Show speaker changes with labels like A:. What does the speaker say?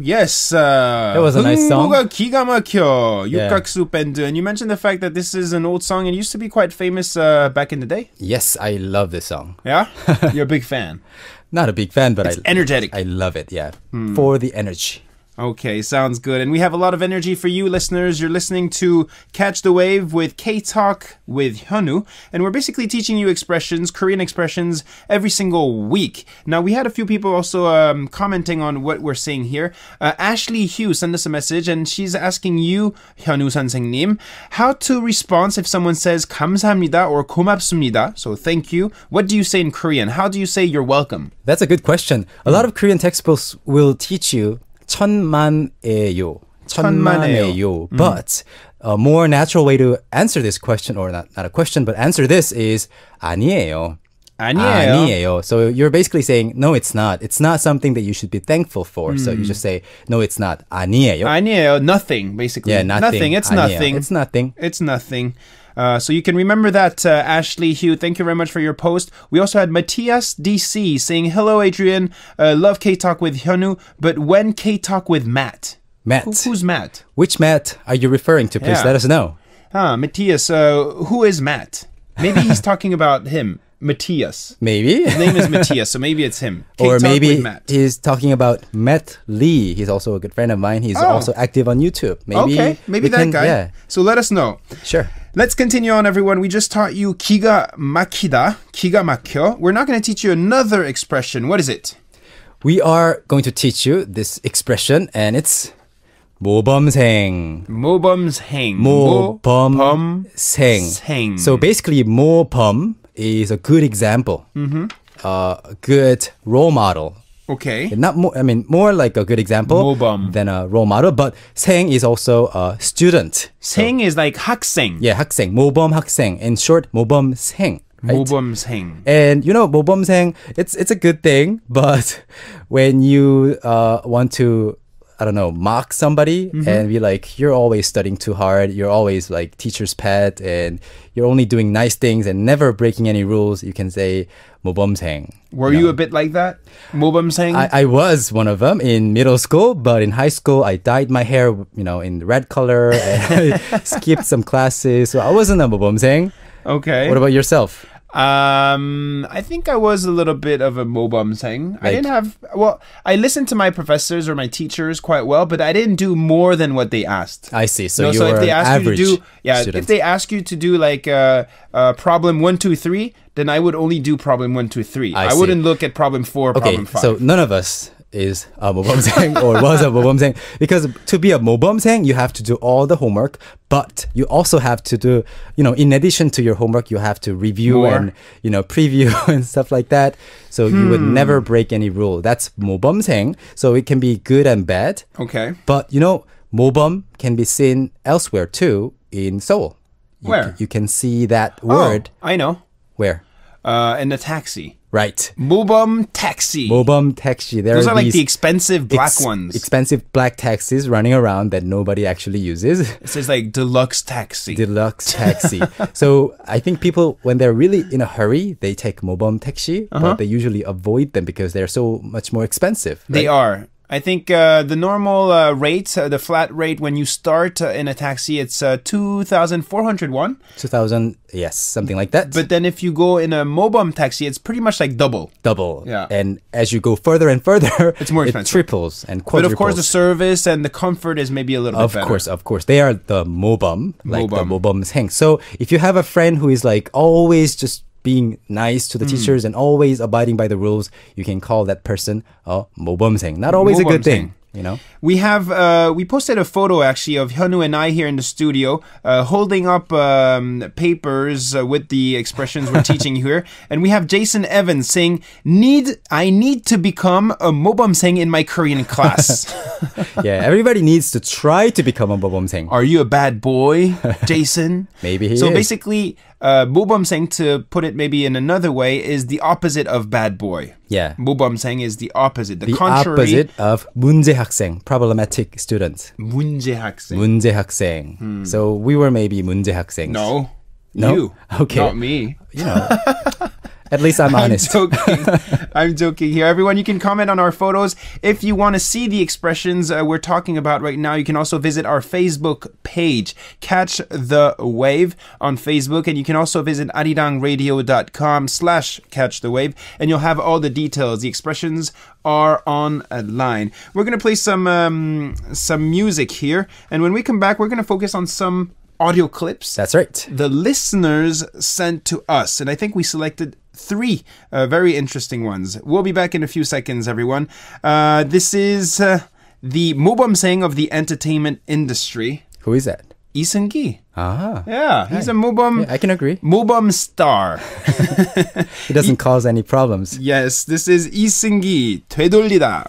A: Yes,
B: that was a nice song.
A: 흥모가 기가 막혀. 육각수 밴드. And you mentioned the fact that this is an old song and used to be quite famous back in the day.
B: Yes, I love this song.
A: Yeah? You're a big fan.
B: Not a big fan, but
A: it's energetic.
B: I love it, yeah. For the energy.
A: Okay, sounds good. And we have a lot of energy for you listeners. You're listening to Catch the Wave with K-Talk with Hyunwoo. And we're basically teaching you expressions, Korean expressions, every single week. Now, we had a few people also commenting on what we're saying here. Ashley Hugh sent us a message and she's asking you, Hyunwoo 선생님, how to respond if someone says 감사합니다 or 고맙습니다. So thank you. What do you say in Korean? How do you say you're welcome?
B: That's a good question. A lot of Korean textbooks will teach you 천만에요. 천만에요. But a more natural way to answer this question, or not a question, but answer this is 아니에요. 아니에요. So you're basically saying, no, it's not. It's not something that you should be thankful for. So you just say, no, it's not. 아니에요.
A: 아니에요. Nothing, basically.
B: Yeah, nothing.
A: It's
B: 아니에요.
A: nothing.
B: It's nothing.
A: It's nothing. So you can remember that, Ashley Hugh. Thank you very much for your post. We also had Matthias DC saying, hello, Adrian. Love K-Talk with Hyunwoo, but when K-Talk with Matt?
B: Matt.
A: Who's Matt?
B: Which Matt are you referring to? Please let us know.
A: Matthias. Who is Matt? Maybe he's talking about him. Matthias.
B: Maybe.
A: His name is Matthias, so maybe it's him.
B: Or maybe he's talking about Matt Lee. He's also a good friend of mine. He's also active on YouTube.
A: Maybe that guy. Yeah. So let us know.
B: Sure.
A: Let's continue on, everyone. We just taught you 기가 막히다, 기가 막혀. We're not going to teach you another expression. What is it?
B: We are going to teach you this expression, and it's 모범생.
A: 모범생.
B: 모범생. So basically, 모범 is a good example. A good role model.
A: Okay.
B: Not more, I mean, more like a good example than a role model, but 생 is also a student.
A: 생 is like 학생.
B: Yeah, 학생. 모범 학생. In short, 모범생. Right?
A: 모범생.
B: And you know, 모범생, it's a good thing, but when you want to, I don't know, mock somebody and be like, you're always studying too hard, you're always like teacher's pet, and you're only doing nice things and never breaking any rules, you can say 모범생.
A: Were you a bit like that? 모범생?
B: I was one of them in middle school, but in high school, I dyed my hair, you know, in red color and I skipped some classes. So I wasn't a 모범생.
A: Okay.
B: What about yourself?
A: I think I was a little bit of a 모범생. I didn't have, I listened to my professors or my teachers quite well, but I didn't do more than what they asked.
B: I see. So you
A: so
B: were
A: if they ask
B: average
A: you to do,
B: student.
A: if they ask you to do like problem 1, 2, 3, then I would only do problem 1, 2, 3. I wouldn't look at problem 4, problem 5.
B: So none of us is a 모범생 or was a 모범생, because to be a 모범생 you have to do all the homework, but you also have to do, you know, in addition to your homework, you have to review and, you know, preview and stuff like that. So you would never break any rule. That's 모범생. So it can be good and bad.
A: Okay.
B: But you know, 모범 can be seen elsewhere too in Seoul.
A: Where?
B: You can see that word.
A: I know.
B: Where?
A: In a taxi.
B: Right.
A: 모범 taxi.
B: 모범 taxi.
A: Those are like the expensive black ones.
B: Expensive black taxis running around that nobody actually uses.
A: It says like deluxe taxi.
B: Deluxe taxi. So I think people, when they're really in a hurry, they take 모범 taxi, but they usually avoid them because they're so much more expensive. Right?
A: They are. I think the normal rate, the flat rate when you start in a taxi, it's 2,400 won.
B: 2,000, yes, something like that.
A: But then if you go in a 모범 taxi, it's pretty much like double.
B: Double.
A: Yeah.
B: And as you go further and further,
A: it's more expensive.
B: It triples and quadruples.
A: But of course, the service and the comfort is maybe a little bit better.
B: Of course. They are the 모범, like the 모범생. So if you have a friend who is like always just being nice to the teachers and always abiding by the rules, you can call that person a 모범생. Not always a good thing, you know.
A: We have we posted a photo actually of Hyunwoo and I here in the studio holding up papers with the expressions we're teaching here, and we have Jason Evans saying, I need to become a 모범생 in my Korean class.
B: Yeah, everybody needs to try to become a 모범생.
A: Are you a bad boy, Jason?
B: Maybe he
A: so
B: is.
A: basically, 모범생, to put it maybe in another way, is the opposite of bad boy.
B: Yeah.
A: 모범생 is the opposite, the contrary.
B: opposite of 문제 학생, problematic student.
A: 문제 학생.
B: 문제 학생. So we were maybe 문제 학생s.
A: No.
B: No?
A: You.
B: Okay.
A: Not me.
B: You know. At least I'm honest.
A: I'm joking. I'm joking here. Everyone, you can comment on our photos. If you want to see the expressions we're talking about right now, you can also visit our Facebook page, Catch the Wave on Facebook. And you can also visit arirangradio.com/Catch the Wave. And you'll have all the details. The expressions are online. We're going to play some music here. And when we come back, we're going to focus on some audio clips.
B: That's right.
A: The listeners sent to us. And I think we selected 3 very interesting ones. We'll be back in a few seconds, everyone. This is the 모범생 of the entertainment industry.
B: Who is that?
A: Lee Seung-gi.
B: Ah.
A: Yeah, he's a 모범.
B: Yeah, I can agree.
A: 모범 star.
B: He doesn't cause any problems.
A: Yes, this is Lee Seung-gi, 되돌리다.